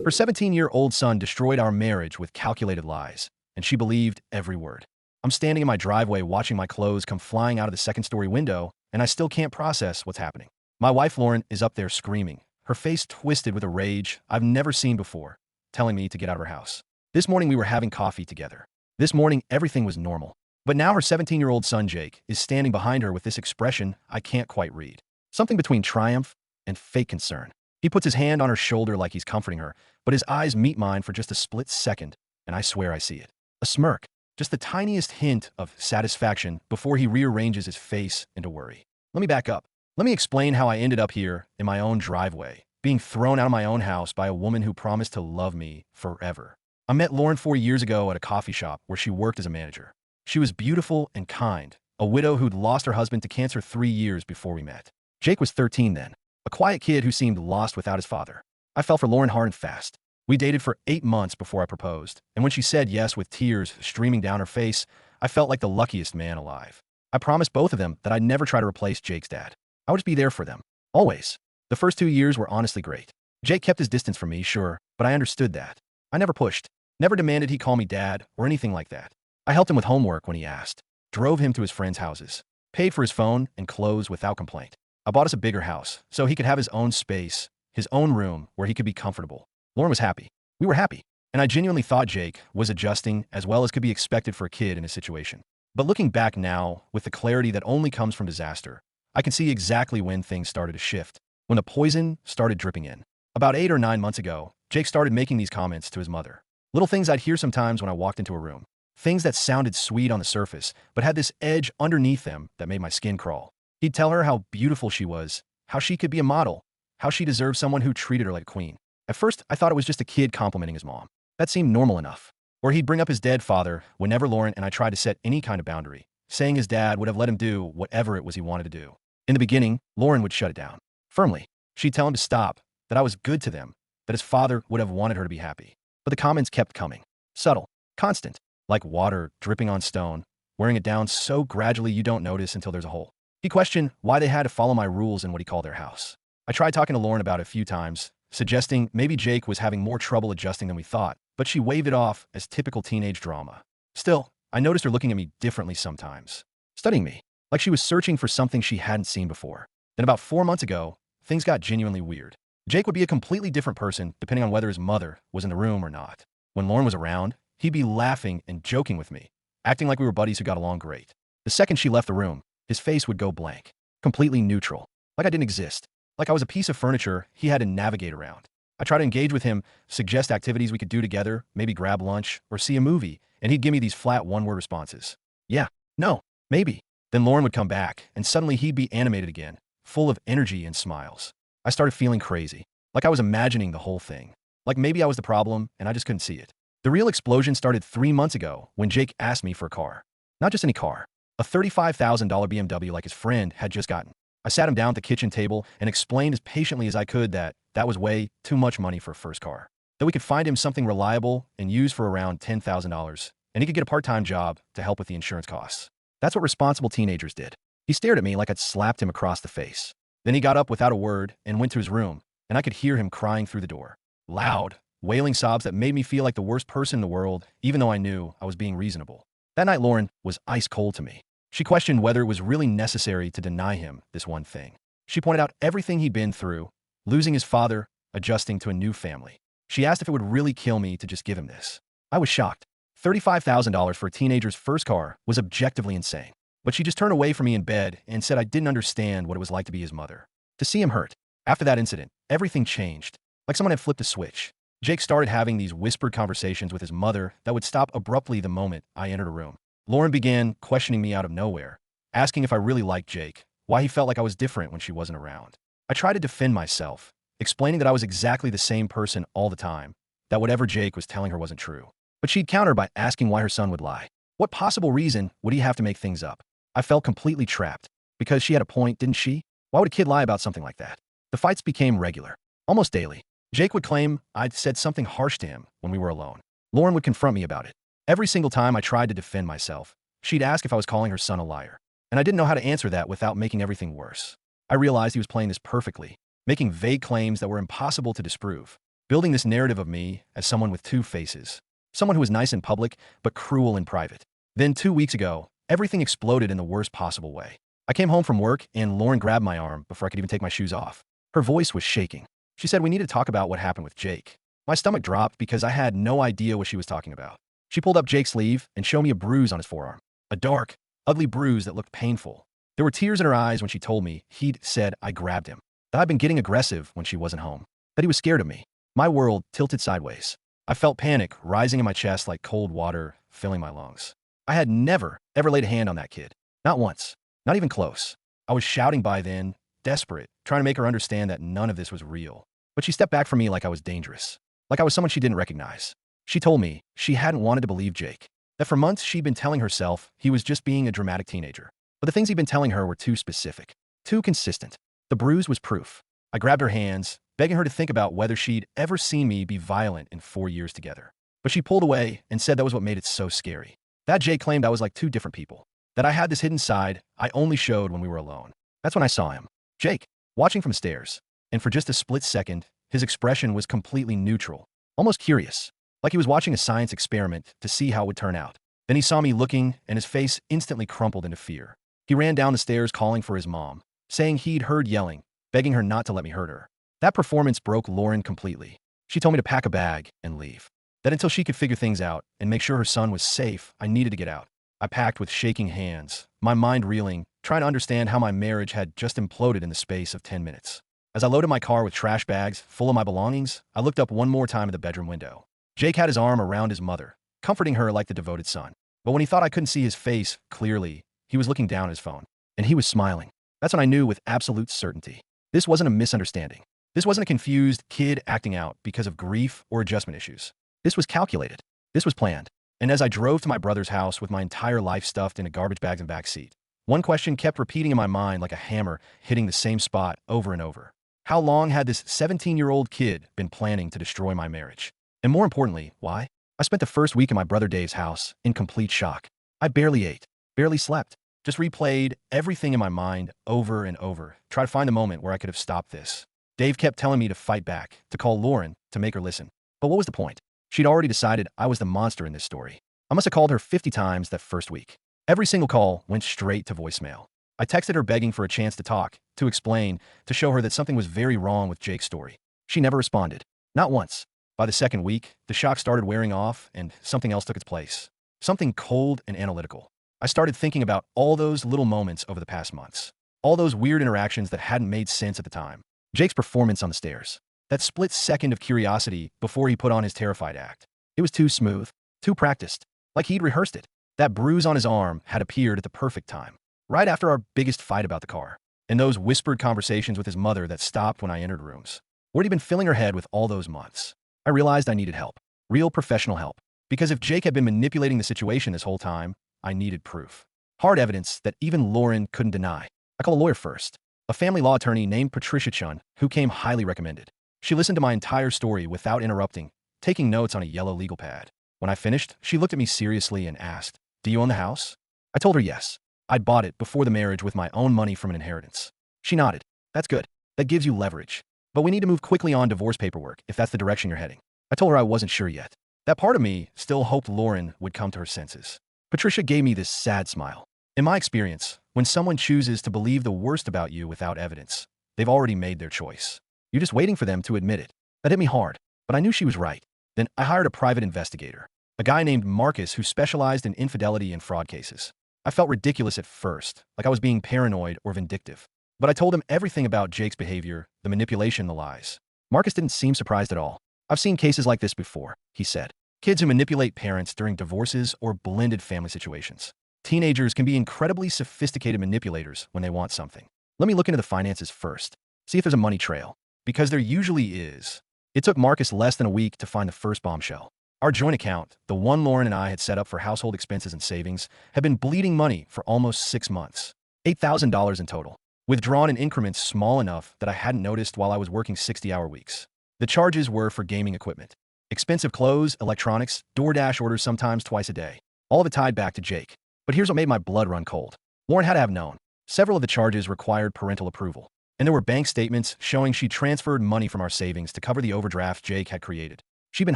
Her 17-year-old son destroyed our marriage with calculated lies, and she believed every word. I'm standing in my driveway watching my clothes come flying out of the second-story window, and I still can't process what's happening. My wife, Lauren, is up there screaming, her face twisted with a rage I've never seen before, telling me to get out of her house. This morning we were having coffee together. This morning everything was normal. But now her 17-year-old son, Jake, is standing behind her with this expression I can't quite read. Something between triumph and fake concern. He puts his hand on her shoulder like he's comforting her, but his eyes meet mine for just a split second, and I swear I see it. A smirk, just the tiniest hint of satisfaction before he rearranges his face into worry. Let me back up. Let me explain how I ended up here in my own driveway, being thrown out of my own house by a woman who promised to love me forever. I met Lauren 4 years ago at a coffee shop where she worked as a manager. She was beautiful and kind, a widow who'd lost her husband to cancer 3 years before we met. Jake was 13 then, a quiet kid who seemed lost without his father. I fell for Lauren hard and fast. We dated for 8 months before I proposed, and when she said yes with tears streaming down her face, I felt like the luckiest man alive. I promised both of them that I'd never try to replace Jake's dad. I would just be there for them. Always. The first 2 years were honestly great. Jake kept his distance from me, sure, but I understood that. I never pushed, never demanded he call me dad or anything like that. I helped him with homework when he asked, drove him to his friends' houses, paid for his phone and clothes without complaint. I bought us a bigger house so he could have his own space, his own room where he could be comfortable. Lauren was happy. We were happy. And I genuinely thought Jake was adjusting as well as could be expected for a kid in his situation. But looking back now, with the clarity that only comes from disaster, I can see exactly when things started to shift, when the poison started dripping in. About 8 or 9 months ago, Jake started making these comments to his mother. Little things I'd hear sometimes when I walked into a room. Things that sounded sweet on the surface, but had this edge underneath them that made my skin crawl. He'd tell her how beautiful she was, how she could be a model, how she deserved someone who treated her like a queen. At first, I thought it was just a kid complimenting his mom. That seemed normal enough. Or he'd bring up his dead father whenever Lauren and I tried to set any kind of boundary, saying his dad would have let him do whatever it was he wanted to do. In the beginning, Lauren would shut it down. Firmly. She'd tell him to stop, that I was good to them, that his father would have wanted her to be happy. But the comments kept coming. Subtle. Constant. Like water dripping on stone, wearing it down so gradually you don't notice until there's a hole. He questioned why they had to follow my rules in what he called their house. I tried talking to Lauren about it a few times, suggesting maybe Jake was having more trouble adjusting than we thought, but she waved it off as typical teenage drama. Still, I noticed her looking at me differently sometimes, studying me, like she was searching for something she hadn't seen before. Then about 4 months ago, things got genuinely weird. Jake would be a completely different person depending on whether his mother was in the room or not. When Lauren was around, he'd be laughing and joking with me, acting like we were buddies who got along great. The second she left the room, his face would go blank, completely neutral, like I didn't exist, like I was a piece of furniture he had to navigate around. I tried to engage with him, suggest activities we could do together, maybe grab lunch or see a movie, and he'd give me these flat one-word responses. Yeah, no, maybe. Then Lauren would come back, and suddenly he'd be animated again, full of energy and smiles. I started feeling crazy, like I was imagining the whole thing, like maybe I was the problem and I just couldn't see it. The real explosion started 3 months ago when Jake asked me for a car. Not just any car. A $35,000 BMW like his friend had just gotten. I sat him down at the kitchen table and explained as patiently as I could that that was way too much money for a first car. That we could find him something reliable and use for around $10,000, and he could get a part-time job to help with the insurance costs. That's what responsible teenagers did. He stared at me like I'd slapped him across the face. Then he got up without a word and went to his room, and I could hear him crying through the door. Loud, wailing sobs that made me feel like the worst person in the world, even though I knew I was being reasonable. That night, Lauren was ice cold to me. She questioned whether it was really necessary to deny him this one thing. She pointed out everything he'd been through, losing his father, adjusting to a new family. She asked if it would really kill me to just give him this. I was shocked. $35,000 for a teenager's first car was objectively insane. But she just turned away from me in bed and said I didn't understand what it was like to be his mother. To see him hurt. After that incident, everything changed. Like someone had flipped a switch. Jake started having these whispered conversations with his mother that would stop abruptly the moment I entered a room. Lauren began questioning me out of nowhere, asking if I really liked Jake, why he felt like I was different when she wasn't around. I tried to defend myself, explaining that I was exactly the same person all the time, that whatever Jake was telling her wasn't true. But she'd counter by asking why her son would lie. What possible reason would he have to make things up? I felt completely trapped. Because she had a point, didn't she? Why would a kid lie about something like that? The fights became regular, almost daily. Jake would claim I'd said something harsh to him when we were alone. Lauren would confront me about it. Every single time I tried to defend myself, she'd ask if I was calling her son a liar. And I didn't know how to answer that without making everything worse. I realized he was playing this perfectly, making vague claims that were impossible to disprove. building this narrative of me as someone with two faces, someone who was nice in public but cruel in private. Then 2 weeks ago, everything exploded in the worst possible way. I came home from work and Lauren grabbed my arm before I could even take my shoes off. Her voice was shaking. She said we need to talk about what happened with Jake. My stomach dropped because I had no idea what she was talking about. She pulled up Jake's sleeve and showed me a bruise on his forearm. A dark, ugly bruise that looked painful. There were tears in her eyes when she told me he'd said I grabbed him, that I'd been getting aggressive when she wasn't home, that he was scared of me. My world tilted sideways. I felt panic rising in my chest like cold water filling my lungs. I had never, ever laid a hand on that kid. Not once. Not even close. I was shouting by then, desperate, trying to make her understand that none of this was real. But she stepped back from me like I was dangerous. Like I was someone she didn't recognize. She told me she hadn't wanted to believe Jake. That for months she'd been telling herself he was just being a dramatic teenager. But the things he'd been telling her were too specific. Too consistent. The bruise was proof. I grabbed her hands, begging her to think about whether she'd ever seen me be violent in 4 years together. But she pulled away and said that was what made it so scary. That Jake claimed I was like two different people. That I had this hidden side I only showed when we were alone. That's when I saw him. Jake, watching from the stairs. And for just a split second, his expression was completely neutral. Almost curious. Like he was watching a science experiment to see how it would turn out. Then he saw me looking, and his face instantly crumpled into fear. He ran down the stairs calling for his mom, saying he'd heard yelling, begging her not to let me hurt her. That performance broke Lauren completely. She told me to pack a bag and leave. That until she could figure things out and make sure her son was safe, I needed to get out. I packed with shaking hands, my mind reeling, trying to understand how my marriage had just imploded in the space of 10 minutes. As I loaded my car with trash bags full of my belongings, I looked up one more time at the bedroom window. Jake had his arm around his mother, comforting her like the devoted son. But when he thought I couldn't see his face clearly, he was looking down at his phone. And he was smiling. That's when I knew with absolute certainty. This wasn't a misunderstanding. This wasn't a confused kid acting out because of grief or adjustment issues. This was calculated. This was planned. And as I drove to my brother's house with my entire life stuffed into garbage bags and backseat, one question kept repeating in my mind like a hammer hitting the same spot over and over. How long had this 17-year-old kid been planning to destroy my marriage? And more importantly, why? I spent the first week in my brother Dave's house in complete shock. I barely ate, barely slept, just replayed everything in my mind over and over, try to find the moment where I could have stopped this. Dave kept telling me to fight back, to call Lauren, to make her listen. But what was the point? She'd already decided I was the monster in this story. I must have called her 50 times that first week. Every single call went straight to voicemail. I texted her begging for a chance to talk, to explain, to show her that something was very wrong with Jake's story. She never responded. Not once. By the second week, the shock started wearing off and something else took its place. Something cold and analytical. I started thinking about all those little moments over the past months. All those weird interactions that hadn't made sense at the time. Jake's performance on the stairs. That split second of curiosity before he put on his terrified act. It was too smooth, too practiced, like he'd rehearsed it. That bruise on his arm had appeared at the perfect time, right after our biggest fight about the car. And those whispered conversations with his mother that stopped when I entered rooms. Where'd he been filling her head with all those months? I realized I needed help. Real professional help. Because if Jake had been manipulating the situation this whole time, I needed proof. Hard evidence that even Lauren couldn't deny. I called a lawyer first. A family law attorney named Patricia Chun, who came highly recommended. She listened to my entire story without interrupting, taking notes on a yellow legal pad. When I finished, she looked at me seriously and asked, "Do you own the house?" I told her yes. I'd bought it before the marriage with my own money from an inheritance. She nodded. "That's good. That gives you leverage. But we need to move quickly on divorce paperwork if that's the direction you're heading." I told her I wasn't sure yet. That part of me still hoped Lauren would come to her senses. Patricia gave me this sad smile. In my experience, when someone chooses to believe the worst about you without evidence, they've already made their choice. You're just waiting for them to admit it. That hit me hard, but I knew she was right. Then I hired a private investigator, a guy named Marcus who specialized in infidelity and fraud cases. I felt ridiculous at first, like I was being paranoid or vindictive. But I told him everything about Jake's behavior, the manipulation, the lies. Marcus didn't seem surprised at all. "I've seen cases like this before," he said. "Kids who manipulate parents during divorces or blended family situations. Teenagers can be incredibly sophisticated manipulators when they want something. Let me look into the finances first, see if there's a money trail. Because there usually is." It took Marcus less than a week to find the first bombshell. Our joint account, the one Lauren and I had set up for household expenses and savings, had been bleeding money for almost 6 months. $8,000 in total. Withdrawn in increments small enough that I hadn't noticed while I was working 60-hour weeks. The charges were for gaming equipment. Expensive clothes, electronics, DoorDash orders sometimes twice a day. All of it tied back to Jake. But here's what made my blood run cold. Lauren had to have known. Several of the charges required parental approval. and there were bank statements showing she transferred money from our savings to cover the overdraft Jake had created. She'd been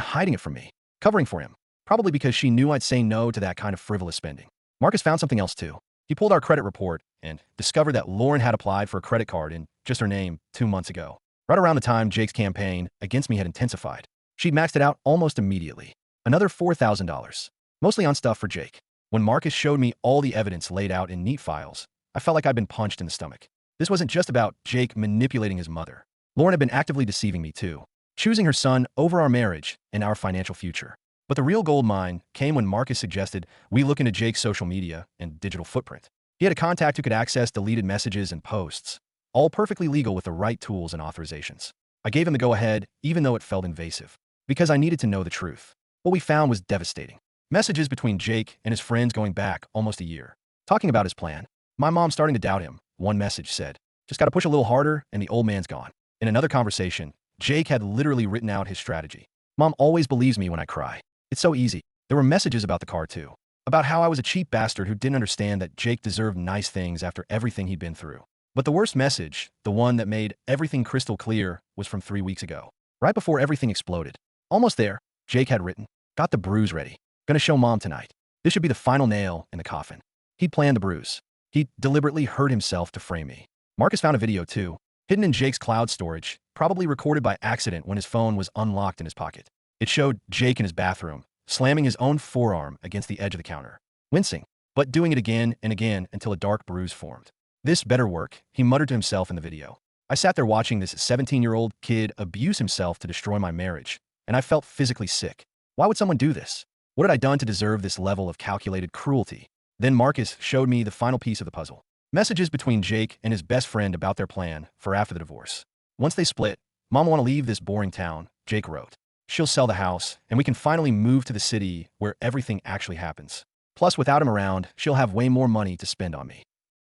hiding it from me, covering for him, probably because she knew I'd say no to that kind of frivolous spending. Marcus found something else too. He pulled our credit report and discovered that Lauren had applied for a credit card in just her name 2 months ago, right around the time Jake's campaign against me had intensified. She'd maxed it out almost immediately. Another $4,000, mostly on stuff for Jake. When Marcus showed me all the evidence laid out in neat files, I felt like I'd been punched in the stomach. This wasn't just about Jake manipulating his mother. Lauren had been actively deceiving me too, choosing her son over our marriage and our financial future. But the real gold mine came when Marcus suggested we look into Jake's social media and digital footprint. He had a contact who could access deleted messages and posts, all perfectly legal with the right tools and authorizations. I gave him the go-ahead, even though it felt invasive, because I needed to know the truth. What we found was devastating. Messages between Jake and his friends going back almost a year, talking about his plan. My mom starting to doubt him. One message said, "Just gotta push a little harder and the old man's gone." In another conversation, Jake had literally written out his strategy. "Mom always believes me when I cry. It's so easy." There were messages about the car too, about how I was a cheap bastard who didn't understand that Jake deserved nice things after everything he'd been through. But the worst message, the one that made everything crystal clear, was from 3 weeks ago, right before everything exploded. Almost there, Jake had written, "Got the bruise ready. Gonna show Mom tonight. This should be the final nail in the coffin." He'd planned the bruise. He deliberately hurt himself to frame me. Marcus found a video too, hidden in Jake's cloud storage, probably recorded by accident when his phone was unlocked in his pocket. It showed Jake in his bathroom, slamming his own forearm against the edge of the counter, wincing, but doing it again and again until a dark bruise formed. "This better work," he muttered to himself in the video. I sat there watching this 17-year-old kid abuse himself to destroy my marriage, and I felt physically sick. Why would someone do this? What had I done to deserve this level of calculated cruelty? Then Marcus showed me the final piece of the puzzle. Messages between Jake and his best friend about their plan for after the divorce. "Once they split, Mom will want to leave this boring town," Jake wrote. "She'll sell the house, and we can finally move to the city where everything actually happens. Plus, without him around, she'll have way more money to spend on me."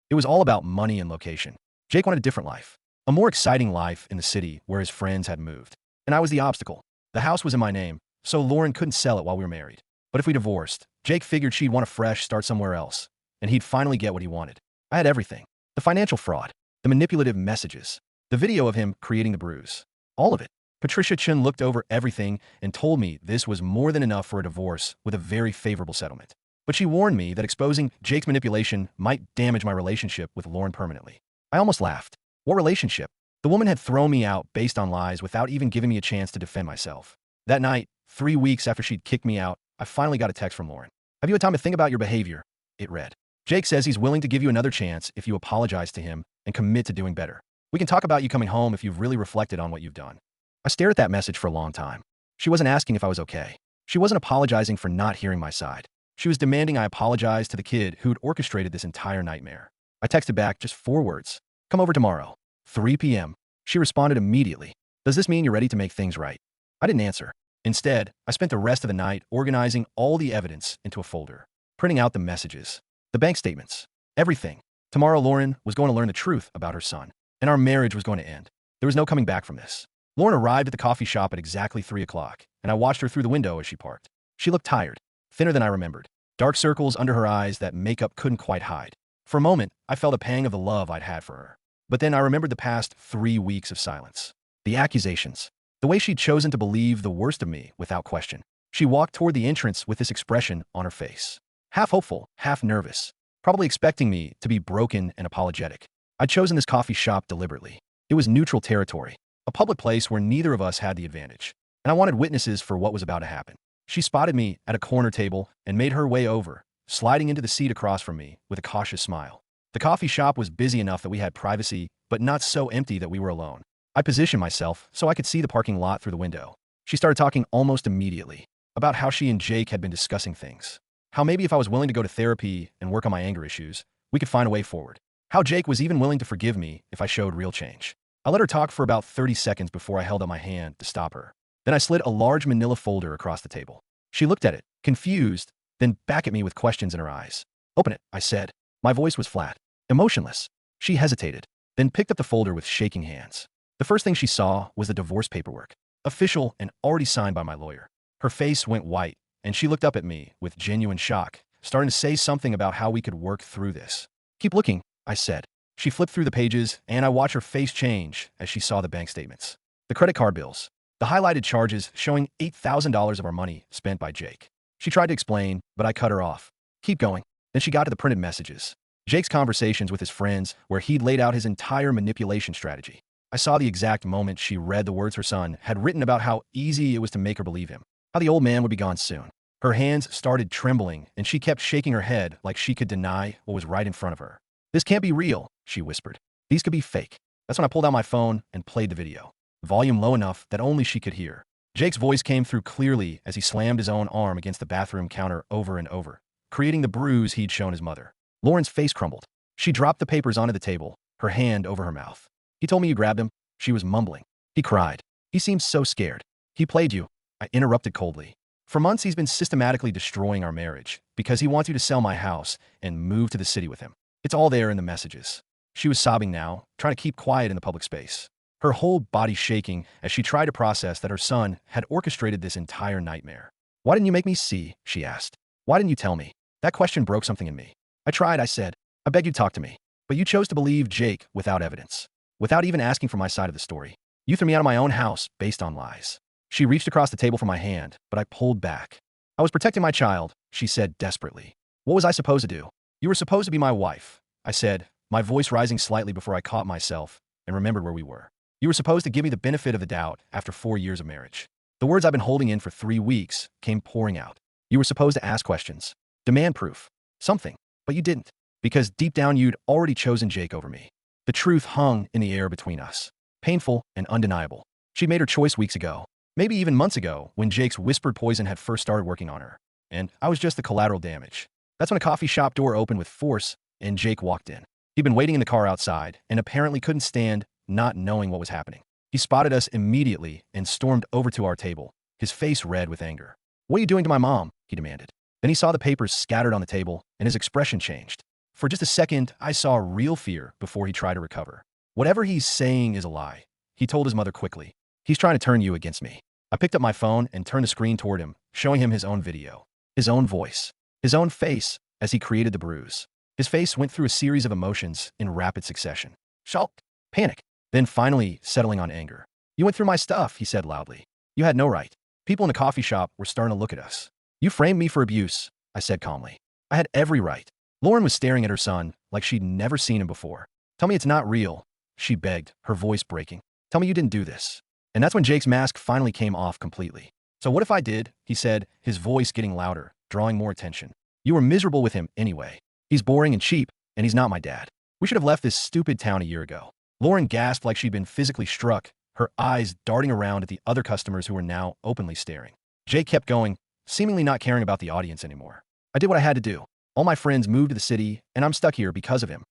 It was all about money and location. Jake wanted a different life, a more exciting life in the city where his friends had moved. And I was the obstacle. The house was in my name, so Lauren couldn't sell it while we were married. But if we divorced, Jake figured she'd want a fresh start somewhere else, and he'd finally get what he wanted. I had everything. The financial fraud, the manipulative messages, the video of him creating the bruise. All of it. Patricia Chen looked over everything and told me this was more than enough for a divorce with a very favorable settlement. But she warned me that exposing Jake's manipulation might damage my relationship with Lauren permanently. I almost laughed. What relationship? The woman had thrown me out based on lies without even giving me a chance to defend myself. That night, 3 weeks after she'd kicked me out, I finally got a text from Lauren. "Have you had time to think about your behavior?" It read. "Jake says he's willing to give you another chance if you apologize to him and commit to doing better. We can talk about you coming home if you've really reflected on what you've done." I stared at that message for a long time. She wasn't asking if I was okay. She wasn't apologizing for not hearing my side. She was demanding I apologize to the kid who'd orchestrated this entire nightmare. I texted back just 4 words. "Come over tomorrow, 3 p.m. She responded immediately. "Does this mean you're ready to make things right?" I didn't answer. Instead, I spent the rest of the night organizing all the evidence into a folder, printing out the messages, the bank statements, everything. Tomorrow, Lauren was going to learn the truth about her son, and our marriage was going to end. There was no coming back from this. Lauren arrived at the coffee shop at exactly 3 o'clock, and I watched her through the window as she parked. She looked tired, thinner than I remembered, dark circles under her eyes that makeup couldn't quite hide. For a moment, I felt a pang of the love I'd had for her. But then I remembered the past 3 weeks of silence. The accusations. The way she'd chosen to believe the worst of me without question. She walked toward the entrance with this expression on her face. Half hopeful, half nervous, probably expecting me to be broken and apologetic. I'd chosen this coffee shop deliberately. It was neutral territory, a public place where neither of us had the advantage, and I wanted witnesses for what was about to happen. She spotted me at a corner table and made her way over, sliding into the seat across from me with a cautious smile. The coffee shop was busy enough that we had privacy, but not so empty that we were alone. I positioned myself so I could see the parking lot through the window. She started talking almost immediately about how she and Jake had been discussing things. How maybe if I was willing to go to therapy and work on my anger issues, we could find a way forward. How Jake was even willing to forgive me if I showed real change. I let her talk for about 30 seconds before I held out my hand to stop her. Then I slid a large manila folder across the table. She looked at it, confused, then back at me with questions in her eyes. "Open it," I said. My voice was flat, emotionless. She hesitated, then picked up the folder with shaking hands. The first thing she saw was the divorce paperwork, official and already signed by my lawyer. Her face went white, and she looked up at me with genuine shock, starting to say something about how we could work through this. "Keep looking," I said. She flipped through the pages, and I watched her face change as she saw the bank statements. The credit card bills. The highlighted charges showing $8,000 of our money spent by Jake. She tried to explain, but I cut her off. Keep going. Then she got to the printed messages. Jake's conversations with his friends, where he'd laid out his entire manipulation strategy. I saw the exact moment she read the words her son had written about how easy it was to make her believe him, how the old man would be gone soon. Her hands started trembling, and she kept shaking her head like she could deny what was right in front of her. This can't be real, she whispered. These could be fake. That's when I pulled out my phone and played the video, volume low enough that only she could hear. Jake's voice came through clearly as he slammed his own arm against the bathroom counter over and over, creating the bruise he'd shown his mother. Lauren's face crumbled. She dropped the papers onto the table, her hand over her mouth. He told me you grabbed him, she was mumbling. He cried. He seemed so scared. He played you. I interrupted coldly. For months he's been systematically destroying our marriage because he wants you to sell my house and move to the city with him. It's all there in the messages. She was sobbing now, trying to keep quiet in the public space, her whole body shaking as she tried to process that her son had orchestrated this entire nightmare. Why didn't you make me see? She asked. Why didn't you tell me? That question broke something in me. I tried, I said. I beg you to talk to me. But you chose to believe Jake without evidence, without even asking for my side of the story. You threw me out of my own house based on lies. She reached across the table for my hand, but I pulled back. I was protecting my child, she said desperately. What was I supposed to do? You were supposed to be my wife, I said, my voice rising slightly before I caught myself and remembered where we were. You were supposed to give me the benefit of the doubt after 4 years of marriage. The words I've been holding in for 3 weeks came pouring out. You were supposed to ask questions, demand proof, something, but you didn't, because deep down you'd already chosen Jake over me. The truth hung in the air between us, painful and undeniable. She'd made her choice weeks ago, maybe even months ago, when Jake's whispered poison had first started working on her, and I was just the collateral damage. That's when a coffee shop door opened with force, and Jake walked in. He'd been waiting in the car outside, and apparently couldn't stand not knowing what was happening. He spotted us immediately and stormed over to our table, his face red with anger. What are you doing to my mom? He demanded. Then he saw the papers scattered on the table, and his expression changed. For just a second, I saw real fear before he tried to recover. Whatever he's saying is a lie, he told his mother quickly. He's trying to turn you against me. I picked up my phone and turned the screen toward him, showing him his own video, his own voice, his own face as he created the bruise. His face went through a series of emotions in rapid succession. Shock, panic, then finally settling on anger. You went through my stuff, he said loudly. You had no right. People in the coffee shop were starting to look at us. You framed me for abuse, I said calmly. I had every right. Lauren was staring at her son like she'd never seen him before. Tell me it's not real, she begged, her voice breaking. Tell me you didn't do this. And that's when Jake's mask finally came off completely. So what if I did? He said, his voice getting louder, drawing more attention. You were miserable with him anyway. He's boring and cheap, and he's not my dad. We should have left this stupid town a year ago. Lauren gasped like she'd been physically struck, her eyes darting around at the other customers who were now openly staring. Jake kept going, seemingly not caring about the audience anymore. I did what I had to do. All my friends moved to the city, and I'm stuck here because of him.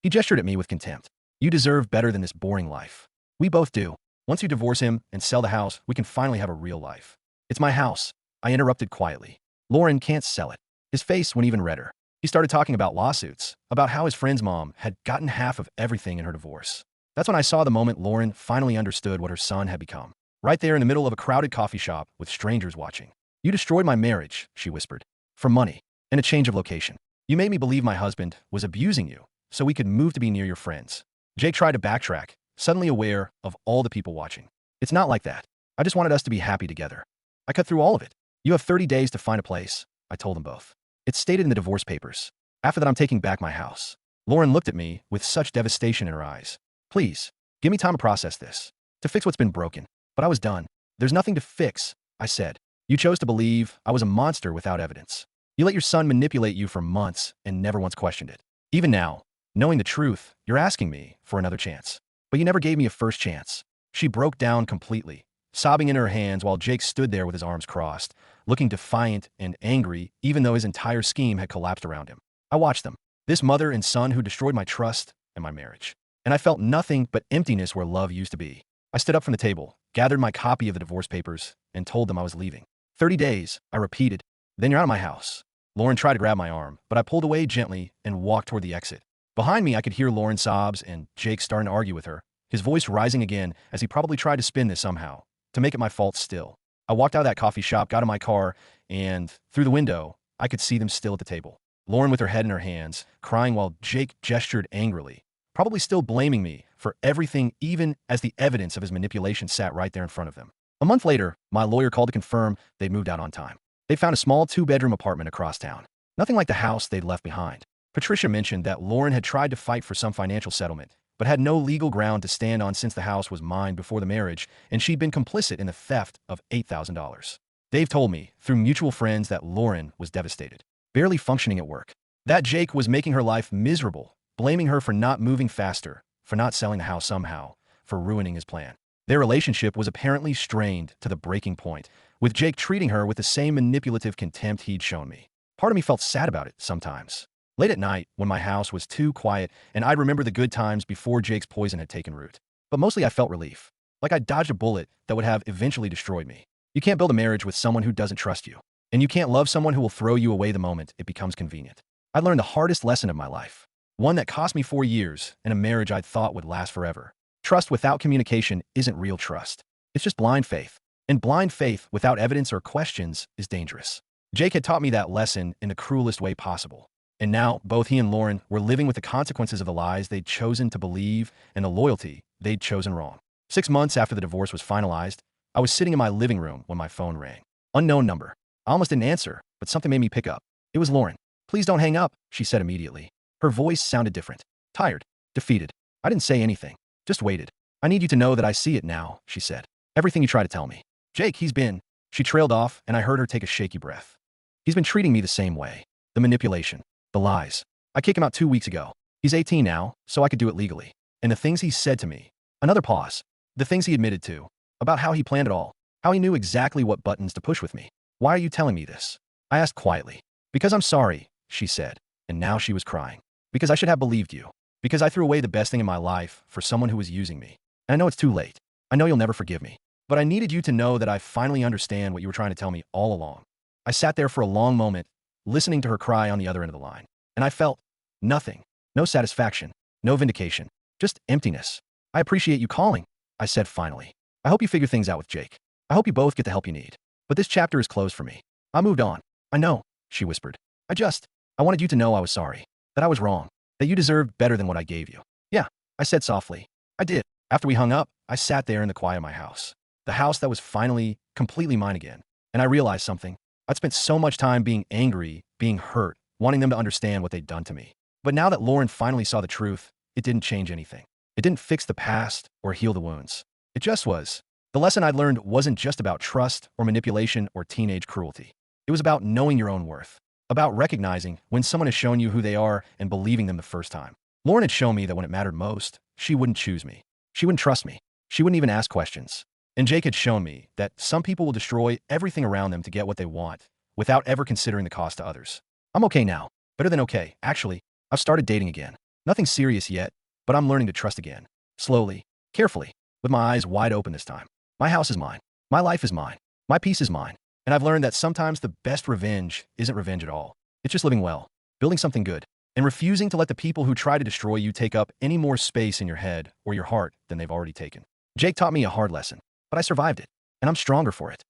He gestured at me with contempt. You deserve better than this boring life. We both do. Once you divorce him and sell the house, we can finally have a real life. It's my house, I interrupted quietly. Lauren can't sell it. His face went even redder. He started talking about lawsuits, about how his friend's mom had gotten half of everything in her divorce. That's when I saw the moment Lauren finally understood what her son had become. Right there in the middle of a crowded coffee shop with strangers watching. You destroyed my marriage, she whispered. For money and a change of location. You made me believe my husband was abusing you so we could move to be near your friends. Jake tried to backtrack, suddenly aware of all the people watching. It's not like that. I just wanted us to be happy together. I cut through all of it. You have 30 days to find a place, I told them both. It's stated in the divorce papers. After that, I'm taking back my house. Lauren looked at me with such devastation in her eyes. Please, give me time to process this, to fix what's been broken. But I was done. There's nothing to fix, I said. You chose to believe I was a monster without evidence. You let your son manipulate you for months and never once questioned it. Even now, knowing the truth, you're asking me for another chance. But you never gave me a first chance. She broke down completely, sobbing in her hands while Jake stood there with his arms crossed, looking defiant and angry even though his entire scheme had collapsed around him. I watched them, this mother and son who destroyed my trust and my marriage. And I felt nothing but emptiness where love used to be. I stood up from the table, gathered my copy of the divorce papers, and told them I was leaving. 30 days, I repeated. Then you're out of my house. Lauren tried to grab my arm, but I pulled away gently and walked toward the exit. Behind me, I could hear Lauren's sobs and Jake starting to argue with her, his voice rising again as he probably tried to spin this somehow, to make it my fault still. I walked out of that coffee shop, got in my car, and through the window, I could see them still at the table. Lauren with her head in her hands, crying while Jake gestured angrily, probably still blaming me for everything even as the evidence of his manipulation sat right there in front of them. A month later, my lawyer called to confirm they'd moved out on time. They found a small two-bedroom apartment across town. Nothing like the house they'd left behind. Patricia mentioned that Lauren had tried to fight for some financial settlement, but had no legal ground to stand on since the house was mine before the marriage, and she'd been complicit in the theft of $8,000. Dave told me, through mutual friends, that Lauren was devastated, barely functioning at work. That Jake was making her life miserable, blaming her for not moving faster, for not selling the house somehow, for ruining his plan. Their relationship was apparently strained to the breaking point, with Jake treating her with the same manipulative contempt he'd shown me. Part of me felt sad about it sometimes. Late at night, when my house was too quiet and I'd remember the good times before Jake's poison had taken root. But mostly I felt relief, like I'd dodged a bullet that would have eventually destroyed me. You can't build a marriage with someone who doesn't trust you, and you can't love someone who will throw you away the moment it becomes convenient. I learned the hardest lesson of my life, one that cost me 4 years in a marriage I'd thought would last forever. Trust without communication isn't real trust. It's just blind faith. And blind faith without evidence or questions is dangerous. Jake had taught me that lesson in the cruelest way possible. And now, both he and Lauren were living with the consequences of the lies they'd chosen to believe and the loyalty they'd chosen wrong. 6 months after the divorce was finalized, I was sitting in my living room when my phone rang. Unknown number. I almost didn't answer, but something made me pick up. It was Lauren. "Please don't hang up," she said immediately. Her voice sounded different. Tired. Defeated. I didn't say anything. Just waited. "I need you to know that I see it now," she said. "Everything you try to tell me. Jake, he's been..." She trailed off, and I heard her take a shaky breath. "He's been treating me the same way. The manipulation. The lies. I kicked him out 2 weeks ago. He's 18 now, so I could do it legally. And the things he said to me." Another pause. The things he admitted to. About how he planned it all. How he knew exactly what buttons to push with me. "Why are you telling me this?" I asked quietly. "Because I'm sorry," she said. And now she was crying. "Because I should have believed you. Because I threw away the best thing in my life for someone who was using me. And I know it's too late. I know you'll never forgive me. But I needed you to know that I finally understand what you were trying to tell me all along." I sat there for a long moment, listening to her cry on the other end of the line. And I felt nothing. No satisfaction. No vindication. Just emptiness. "I appreciate you calling," I said finally. "I hope you figure things out with Jake. I hope you both get the help you need. But this chapter is closed for me. I moved on." "I know," she whispered. I wanted you to know I was sorry. That I was wrong. That you deserved better than what I gave you." "Yeah," I said softly. "I did." After we hung up, I sat there in the quiet of my house. The house that was finally, completely mine again. And I realized something. I'd spent so much time being angry, being hurt, wanting them to understand what they'd done to me. But now that Lauren finally saw the truth, it didn't change anything. It didn't fix the past or heal the wounds. It just was. The lesson I'd learned wasn't just about trust or manipulation or teenage cruelty. It was about knowing your own worth. About recognizing when someone has shown you who they are and believing them the first time. Lauren had shown me that when it mattered most, she wouldn't choose me. She wouldn't trust me. She wouldn't even ask questions. And Jake had shown me that some people will destroy everything around them to get what they want, without ever considering the cost to others. I'm okay now. Better than okay. Actually, I've started dating again. Nothing serious yet, but I'm learning to trust again. Slowly, carefully, with my eyes wide open this time. My house is mine. My life is mine. My peace is mine. And I've learned that sometimes the best revenge isn't revenge at all. It's just living well, building something good, and refusing to let the people who try to destroy you take up any more space in your head or your heart than they've already taken. Jake taught me a hard lesson, but I survived it, and I'm stronger for it.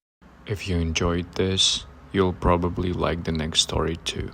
If you enjoyed this, you'll probably like the next story too.